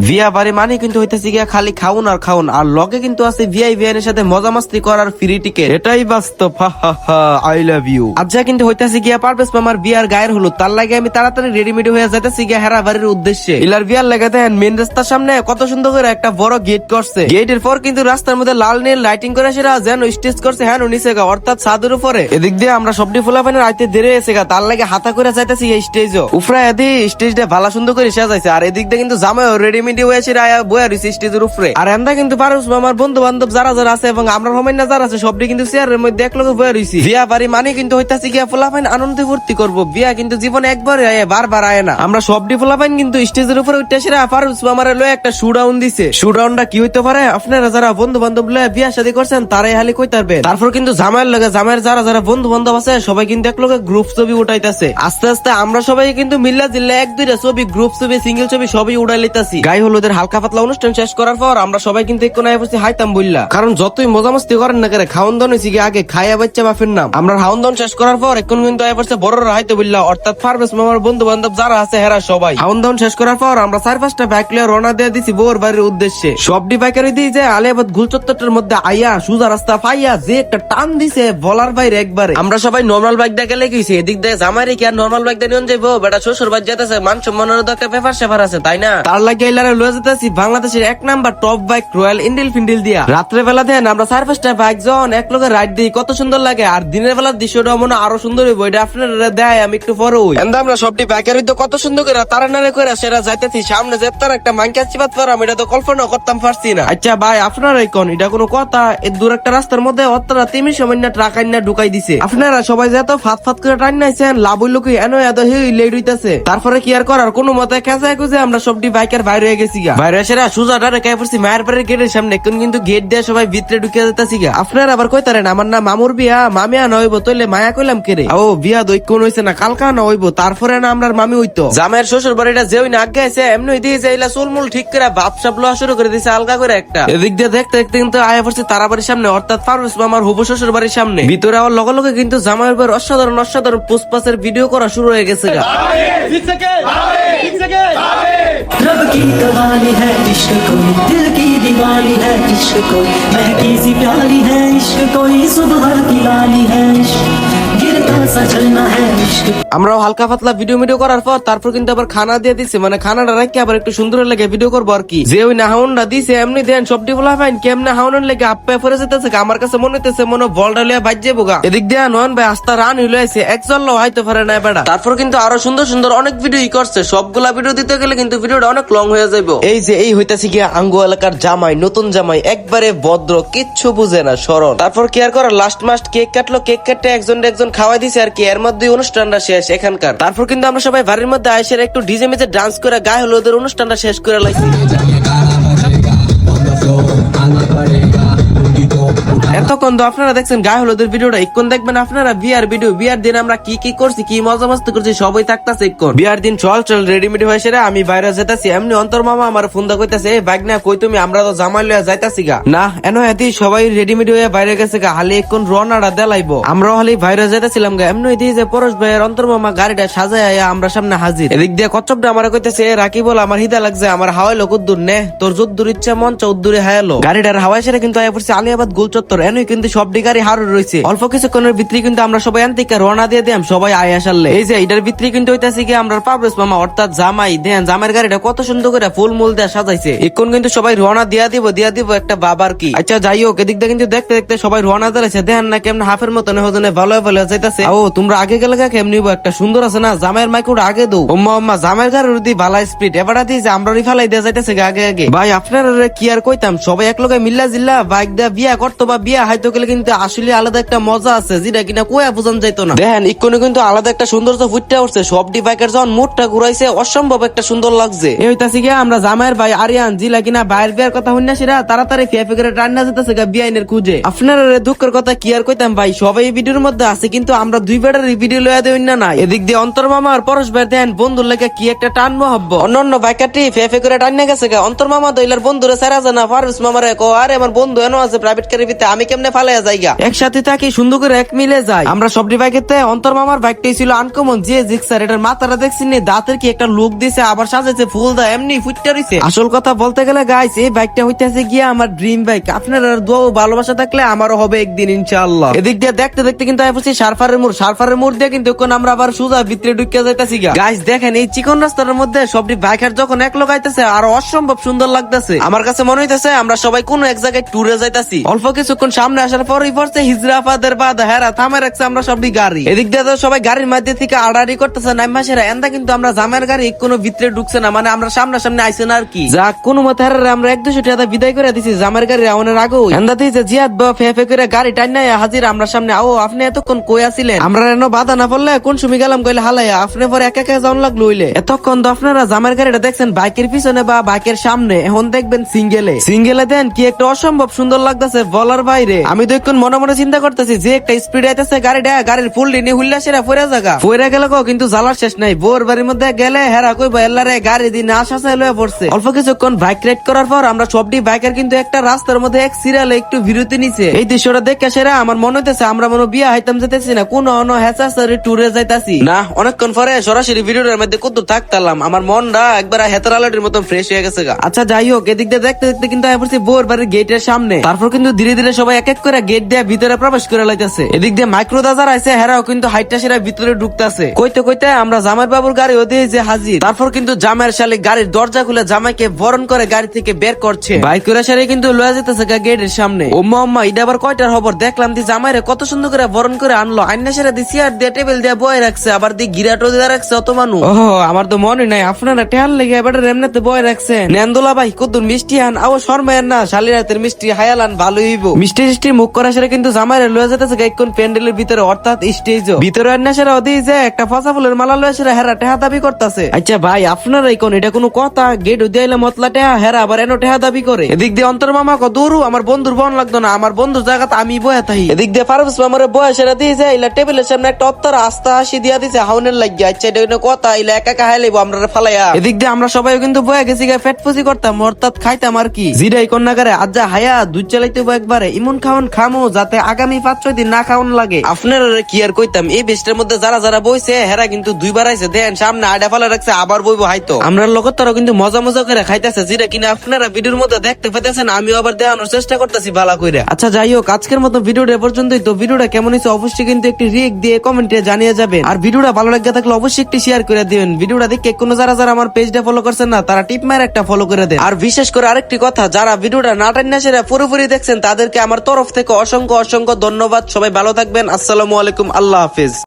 বিয়া বাড়ি মানে কিন্তু হইতেছে গিয়া খালি খাউন আর খাউন, আর লগে কিন্তু আছে ভিআইভিআর এর সাথে মজা মাস্তি করার ফ্রি টিকেট। এটাই বাস্তব, হা হা হা, আই লাভ ইউ। আচ্ছা কিন্তু হইতেছে গিয়া পারভেজ মামার বিয়ার গায়ের হলুদ, তার লাগে আমি তাড়াতাড়ি রেডিমেড হয়ে যাইতেছি গিয়া হেরা বাড়ির উদ্দেশ্যে। ইলার বিয়ার লেগে দেন মেন রাস্তার সামনে কত সুন্দর করে একটা বড় গেট করছে। গেটের পর কিন্তু রাস্তার মধ্যে লাল নীল লাইটিং করে সেরা যেন স্টেজ করছে হ্যাঁ নিচে গা, অর্থাৎ ছাদের উপরে। এদিক দিয়ে আমরা সবটি ফুলাফানের আইতে দেরে এসে গা, তার লাগে হাতা করে যাইতেছি এই স্টেজও। উপরে এদি স্টেজটা ভালো সুন্দর করে সাজাইছে, আর এদিক দিয়ে কিন্তু জামাইও রেডিমেড হয়েছে বয়া রয়েছে স্টেজের উপরে। আর এন্দা কিন্তু পারভেজ মামার বন্ধু বান্ধব যারা যারা আছে এবং আমরা হোমাইনা যারা আছে সবটি কিন্তু চেয়ারের মধ্যে এক লগে বয়া রয়েছি। বিয়া বাড়ি মানে কিন্তু হইতাছে গিয়া ফুলাফাইন আনন্দে ভর্তি করবো। বিয়া কিন্তু জীবনে একবারে আয়, বারবার আয় না। আমরা সবটি ফুলাফাইন কিন্তু স্টেজের উপরে উঠে এসে পারভেজ মামার লয়ে একটা শুডাউন দিছে। শুডাউনটা কি হইতে পারে আপনারা যারা বন্ধু বান্ধব লয়ে বিয়া শাদী করছেন তারাই হালি কই পারবে। তারপর কিন্তু জামাইয়ের লগে জামাইয়ের যারা যারা বন্ধু বান্ধব আছে সবাই কিন্তু এক লগে গ্রুপ ছবি উঠাইতেছে। আস্তে আস্তে আমরা সবাই কিন্তু মিল্লা জিল্লা এক দুইটা ছবি, গ্রুপ ছবি, সিঙ্গেল ছবি সবই উড়াই লিতাছি। গায়ে হলুদের হালকা পাতলা অনুষ্ঠান শেষ করার পর আমরা সবাই কিন্তু একটু নাই বসে হাইতাম বললা, কারণ যতই মজামস্তি করেন না করে খাওন দাওন হয়েছে আগে খাইয়া বাচ্চা বাপের নাম। আমরা খাওন দাওন শেষ করার পর এখন কিন্তু আয় পড়ছে বড়রা হাইতে বললা, অর্থাৎ পারভেজ মামার বন্ধু বান্ধব যারা আছে হেরা সবাই। খাওন দাওন শেষ করার পর আমরা 4-5টা বাইক লিয়ে রওনা দিয়ে দিছি বউর বাড়ির উদ্দেশ্যে। সবটি বাইকের দিয়ে যে আলিয়াবাদ গুলচত্বরটার মধ্যে আইয়া সুজা রাস্তা পাইয়া যে একটা টান দিছে বলার বাইরে একবারে। আমরা সবাই নর্মাল বাইক দেখে লেগেছি, এদিক দিয়ে জামাইরে কি আর নর্মাল বাইক দিয়ে নিয়ে যাবো, বেটা শ্বশুর বাড়ি যেতেছে, মান সম্মানের তো একটা পেপার সেপার আছে তাই না। তার লাগে এলারে লয়ে যেতেছি বাংলাদেশের 1 number top bike Royal Enfield ফিন্ডিল দিয়া। রাত্রে বেলা দেন আমরা 4-5টা বাইক যখন এক লগে রাইড দিই কত সুন্দর লাগে, আর দিনের বেলার দৃশ্যটা মনে আরো সুন্দর হইব। এটা আপনারা দেয় আমি একটু পরে হই। আমরা সবটি বাইকের হইতো কত সুন্দর করে তারা নারে করে সেরা যাইতেছি, সামনে যে তার একটা মাংকা চিপাত পারাম এটা তো কল্পনা করতাম পারছি না। আচ্ছা ভাই আপনারাই কোন এটা কোনো কথা, এই দূর একটা রাস্তার মধ্যে অতটা তিমি সময় না ট্রাক আইনা ঢুকাই দিছে। আপনারা সবাই যেত ফাত ফাত করে টান নাইছেন, লাভ হইল কি এনো এত হেই লেট হইতাছে। তারপরে কি আর করার, কোনো মতে খেঁচায় খুঁজে আমরা সবটি বাইকের বাইরে হয়ে গেছি গা। বাইরে এসে সুজাটা রেখে পড়ছি মায়ের বাড়ির গেটের সামনে, এখন কিন্তু গেট দিয়ে সবাই ভিতরে ঢুকে যেতেছি গা। আপনারা আবার কইতারেন আমার না মামুর বিয়া, মামিয়া না হইব তৈলে মায়া কইলাম কেরে। ও বিয়া দৈক্ষণ হইছে না কালকা না হইব, তারপরে না আমরা মামি হইতো। জামাইয়ের শ্বশুর বাড়িটা যে ওই না আগে আছে এমনি দিয়ে যাইলা চুলমুল ঠিক করে বাপ সাপ লওয়া শুরু করে দিছে আলগা করে একটা। এদিক দিয়ে দেখতে দেখতে কিন্তু আয়া পড়ছে তারা বাড়ির সামনে, অর্থাৎ পারভেজ মামার হবু শ্বশুর বাড়ির সামনে। ভিতরে আমার লগে লগে কিন্তু জামাইয়ের বাড়ির অসাধারণ অসাধারণ পুষ্পাসের ভিডিও করা শুরু হয়ে গেছে গা। रब की कवाली है इश्क कोई, दिल की दीवानी है इश्क कोई, महकी सी प्यारी है इश्क कोई, सुबह की लाली है इश्क, गिरता सा जलना है इश्क। আমরাও হালকা পাতলা ভিডিও করার পর তারপর কিন্তু আবার খানা দিয়ে দিচ্ছে, মানে খানাটা রাখি আবার একটু সুন্দর লাগে ভিডিও করবো আর কি। যে ওই নাহাউনটা দিছে এমনি দেন সবটি বলা পাইন কেমনে হাউনের লেগে আপে পরে যেতেছে, আমার কাছে মনে হইতেছে মনে বলটা লিয়া বাজ যাবো গা। এদিক দিয়ে নন ভাই আস্তা রান হইলো আছে এক চললো হয়তো পারে না বেড়া। তারপর কিন্তু আরো সুন্দর সুন্দর অনেক ভিডিও করছে, সবগুলা ভিডিও দিতে গেলে কিন্তু ভিডিওটা অনেক লং হয়ে যাবে। এই যে এই হইতাছে কি আঙ্গু এলাকার জামাই, নতুন জামাই, একবারে ভদ্র, কিচ্ছু বুঝে না, সরল। তারপর কি আর করার, লাস্ট মাস্ট কেক কাটলো, কেক কাটতে একজন খাওয়াই দিছে আর কি, এর মধ্যে অনুষ্ঠানটা শেষ এখানকার। তারপর কিন্তু আমরা সবাই বাড়ির মধ্যে আইসে একটু ডিজে মিজে ডান্স করে গায়ে হলুদের অনুষ্ঠানটা শেষ করে লাইছি। এতক্ষণ তো আপনারা দেখছেন গায়ে হলুদের ভিডিওটা, এখন দেখবেন আপনারা বিয়ার ভিডিও। বিয়ার দিন আমরা কি কি করছি, কি মজা মস্তি করছি সবই থাকতেছে এখন। বিয়ার দিন চল রেডিমেড হয়েছে রে, আমি বাইরে যেতেছি। এমনি অন্তর মামা আমার ফোন দা কইতাছে এই বাইক না কই তুমি, আমরা তো জামাই লইয়া যাইতাছি গা। না এনো এতি সবাই রেডিমেড হয়ে বাইরে গেছে গা, হালি এখন রওনাটা দেলাইবো। আমরাও হালি বাইরে যাইতাছিলাম গা। এমনি এদি যে পরশ ভাইয়ের অন্তর মামা গাড়িটা সাজায় আমরা সামনে হাজির। এদিক দিয়ে কচ্চপটা আমার কইতাছে রাকি বল আমার হিদা লাগছে, আমার হাওয়াইলো কুদ্দুর নে, তোর যদ্দুর ইচ্ছা মন চৌদ্দুরে হায়ালো। গাড়িটার হাওয়াই সেরে কিন্তু আয়া পড়ছে আলিয়াবাদ গোলচত্বর। এনই কিন্তু সবটি গাড়ি হারু রয়েছে। অল্প কিছুক্ষণের ভিতরে কিন্তু আমরা সবাই আনতিকা রওনা দিয়ে দিলাম সবাই আয় আসালে। এই যে এটার ভিতরে কিন্তু হইতাছে কি আমরা পারভেজ মামা অর্থাৎ জামাই দেন, জামাইয়ের গাড়িটা কত সুন্দর করে ফুল মুল দিয়ে সাজাইছে। এখন কিন্তু সবাই রওনা দিয়া দিব একটা বাবার কি। আচ্ছা যাই হোক এদিক দিয়ে কিন্তু দেখতে দেখতে সবাই রওনা দিয়েছে, দেখেন না কেমন হাফের মতন হজনে ভালো ভালো যাইতাছে। ও তোমরা আগে গেলে কেমনি একটা সুন্দর আছে না, জামাইয়ের মাইকুটা আগে দৌ ওম্মা জামাইয়ের গাড়ির দি ভালো স্পিড এবারে দিয়েছে, আমরা রিফালাই দিয়ে যাইতেছে আগে আগে। ভাই আপনারা কি আর কইতাম, সবাই এক লগে মিল্লা জিল্লা বাইক দিয়া বিয়া করতো বা বিয়া হাইতো গেলে কিন্তু আসলে আলাদা একটা মজা আছে যেটা কিনা কোয়া বোঝান যাইতো না। দেখেন ইকোনে কিন্তু আলাদা একটা সৌন্দর্য ফুটে উঠছে, সবটি বাইকের যখন মুডটা ঘুরাইছে অসম্ভব একটা সুন্দর লাগছে। এই হইতাছে গিয়া আমরা জামাইয়ের ভাই আরিয়ান জিলা কিনা বাইরের বিয়ার কথা হইনাছিরা তাড়াতাড়ি ফেফে করে টান্না যেতেছে গা বিয়াইনের খুঁজে। আপনারা দুঃখের কথা কি আর কইতাম ভাই, সবাই এই ভিডিওর মধ্যে আছে কিন্তু আমরা দুই বেড়ার ভিডিও লয়া দেই না নাই। এদিক দিয়ে অন্তর মামা আর পরশ ভাই দেন বন্ধুর লেগে কি একটা টান মহব্বত, অন্য বাইকাটি ফেফে করে টান্না গেছে গা। অন্তর মামা দইলার বন্ধুরে সারা জানা পারভেজ মামারে কো আরে আমার বন্ধু এনো আছে প্রাইভেট কারের ভিতরে ফালাইতে আমি কেমনে ফালাইয়া যাইগা একসাথে থাকি সুন্দর করে এক মিলে যায় আমরা সবটি বাইকেতে অন্তর মামার বাইকটাই ছিল আনকমন যে জিক্সার এটার মাথাটা দেখছি নি দাঁতের কি একটা লুক দিছে আবার সাজাইছে ফুল দা এমনি ফুটতে রইছে আসল কথা বলতে গেলে গাইস এই বাইকটা হইতেছে গিয়া আমার ড্রিম বাইক আপনার দোয়া ও ভালোবাসা থাকলে আমারও হবে একদিন ইনশাআল্লাহ এদিক দিয়ে দেখতে দেখতে কিন্তু আইছি সারফারের মোড় দিয়ে কিন্তু এখন আমরা আবার সুজা ভিতরে ঢুকে যাইতাছি গা গাইস দেখেন এই চিকন রাস্তার মধ্যে সবটি বাইকার যখন এক লাগাইতেছে আর অসম্ভব সুন্দর লাগতেছে আমার কাছে মনে হইতেছে আমরা সবাই কোন এক জায়গায় ট্যুরে যাইতাছি অল্প কিছুক্ষণ সামনে আসার পরই পড়ছে হিজরাফাদের বাদ হেরা থামে রাখছে আমরা সবটি গাড়ি এদিক দিয়ে তো সবাই গাড়ির মধ্যে থেকে আড়াআড়ি করতেছে নাইমাসেরা এন্দা কিন্তু আমরা জামের গাড়ি কোনো ভিতরে ঢুকছে না মানে আমরা সামনে আইছে না আর কি যা কোনো মতে হেরা আমরা 1-200 টাকা বিদায় করে দিছি জামের গাড়ি রাউনের আগে এন্দা দিয়েছে জিয়াদ বা ফে করে গাড়ি টাইন নাই হাজির আমরা সামনে আও আপনি এতক্ষণ কই আছিলেন আমরা এনো বাধা না পড়লে কোন সময় গেলাম কইলে হালাইয়া আপনি পরে একা একা যাওয়ান লাগলো হইলে এতক্ষণ তো আপনারা জামের গাড়িটা দেখছেন বাইকের পিছনে বা বাইকের সামনে এখন দেখবেন সিঙ্গেলে দেন কি একটা অসম্ভব সুন্দর লাগতেছে বলার বাইরে আমি তো এখন মনে মনে চিন্তা করতেছি যে একটা স্পিড আইতেছে গাড়ির ফুল নিয়ে হুল্লা সেরা ফইরা গেল কিন্তু জ্বালার শেষ নাই বোর বাড়ির মধ্যে গেলে হেরা কইবো এল্লারে গাড়ি দিন আশা লয়ে পড়ছে অল্প কিছুক্ষণ বাইক রাইড করার পর আমরা সবটি বাইকের কিন্তু একটা রাস্তার মধ্যে এক সিরিয়ালে একটু বিরতি নিছে এই দৃশ্যটা দেখে সেরা আমার মনে হইতেছে আমরা মনে বিয়া হাইতাম যেতেছি না কোন হেসাসারি ট্যুরে যাইতাছি না অনেকক্ষণ পরে সরাসরি ভিডিওর মধ্যে কত থাকতাম আমার মনটা একবার হেতারালাটির মতন ফ্রেশ হয়ে গেছে গা আচ্ছা যাই হোক এদিক দিয়ে দেখতে দেখতে কিন্তু পড়ছি বোর বাড়ির গেটের সামনে তারপর কিন্তু ধীরে ধীরে সবাই এক এক করে গেট দিয়ে ভিতরে প্রবেশ করে লাইতেছে এদিক দিয়ে মাইক্রো দাজার আইছে হেরাও কিন্তু হাইটটা সেরা ভিতরে ঢুকতেছে কইতে কইতে আমরা জামাই বাবুর গাড়ি ওদিকে যে হাজির তারপর কিন্তু জামাইয়ের শালি গাড়ির দরজা খুলে জামাইকে বরণ করে গাড়ি থেকে বের করছে বাইক করে সারে কিন্তু লয়ে যেতেছে গেটের সামনে ওম্মা এটা আবার কয়টার খবর দেখলাম দি জামাইরে কত সুন্দর করে বরণ করে আনলো আইনা সেরা দি চেয়ার দিয়ে টেবিল দিয়ে বয়ে রাখছে আবার দি গিরাটো দিয়ে রাখছে অত মানুষ ওহ আমার তো মনে নাই আপনারা টেহার লেগে এবার এমনিতে বয়ে রাখছেন নেন্দোলা ভাই কত মিষ্টি আন আও শর্মায়ের না শালি রাতের মিষ্টি হায়ালান ভালো হইব মিষ্টি মুখ করা সেরা কিন্তু জামাইরে লয়ে যেতেছে গাইকন প্যান্ডেলের ভিতরে অর্থাৎ স্টেজ ভিতরে আইনা সেরা ওদিকে যে একটা ফসা ফুলের মালা লয়ে সেরা হেরা টেহা দাবি করতেছে আচ্ছা ভাই আপনারাই কোন এটা কোনো কথা গেট দিয়াইলে মতলা টেহা হেরা আবার এনো টেহা দাবি করে এদিক দিয়ে অন্তর মামা কত দূর আমার বন্ধুর বন লাগতো না আমার বন্ধুর জায়গাতে আমি বয়া থাকি এদিক দিয়ে ফারুস মামারে বয়া সেরা দিয়েছে ইলা টেবিলের সামনে একটা অত্তর আস্তা হাসি দিয়া দিছে হাউনের লাগিয়া আচ্ছা এটা কোনো কথা ইলা একা একা হাইলাইবো আমরা ফালাইয়া এদিক দিয়ে আমরা সবাই কিন্তু বয়া গেছি গা ফেটফুসি করতাম অর্থাৎ খাইতাম আর কি জিরাই কন্যাকারে আজ্জা হায়া দুধ চালাইতে একবারে ইমন খাওয়ান খামো যাতে আগামী 5-6 দিন না খাওয়ান লাগে আপনার কি আর কইতাম এই বেস্টের মধ্যে যারা বইছে হেরা কিন্তু দুইবার আইছে দেন সামনে আডা ফালা রাখছে আবার বইবো হাইতো আমরা লোকের তারা কিন্তু মজা করে খাইতেছে যেটা কিনা আপনারা ভিডিওর মধ্যে দেখতে পেতেছেন আমিও আবার দেখানোর চেষ্টা করতেছি ভালো করে আচ্ছা যাই হোক আজকের মতো ভিডিওটা পর্যন্তই তো ভিডিওটা কেমন হয়েছে অবশ্যই কিন্তু একটি রিয়েক্ট দিয়ে কমেন্টে জানিয়ে যাবেন আর ভিডিওটা ভালো লাগে থাকলে অবশ্যই একটি শেয়ার করে দিবেন ভিডিওটা দেখে কোনো যারা আমার পেজটা ফলো করছেন না তারা টিপ মার একটা ফলো করে দেন আর বিশেষ করে আরেকটি কথা যারা ভিডিওটা না টাইনা সেরা পুরোপুরি দেখছেন তাদেরকে আমার তরফ থেকে অসংখ্য ধন্যবাদ সবাই ভালো থাকবেন আসসালামু আলাইকুম আল্লাহ হাফেজ।